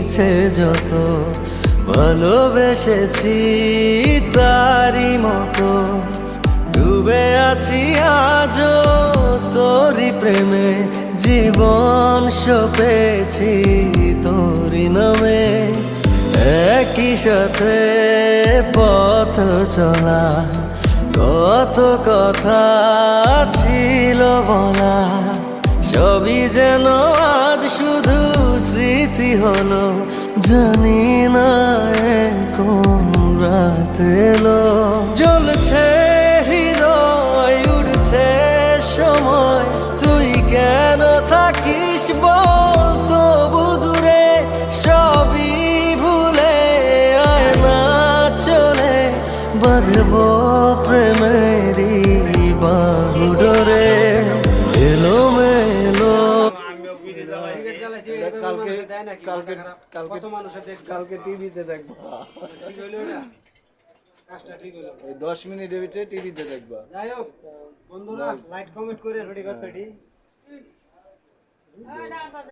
মিছে যত ভালোবেসেছি তারই মতো ডুবে আছি আজও তোরই প্রেমে জীবন সপেছি তোরই নামে একই সাথে পথ চলা কত কথা ছিল বলা সবই যেন আজ শুধু স্মৃতি হলো জানি না কোন রাত এলো জ্বলছে হৃদয় উড়ছে সময় তুই কেন থাকিস বল তবু দূরে সবই ভুলে আয় না চলে বাঁধবো প্রেমেরই বাহুডোরে এলো মেলো কালকে টিভিতে দেখবো 10 মিনিট টিভিতে দেখবো। যাই হোক বন্ধুরা লাইক কমেন্ট করে রেডি করতে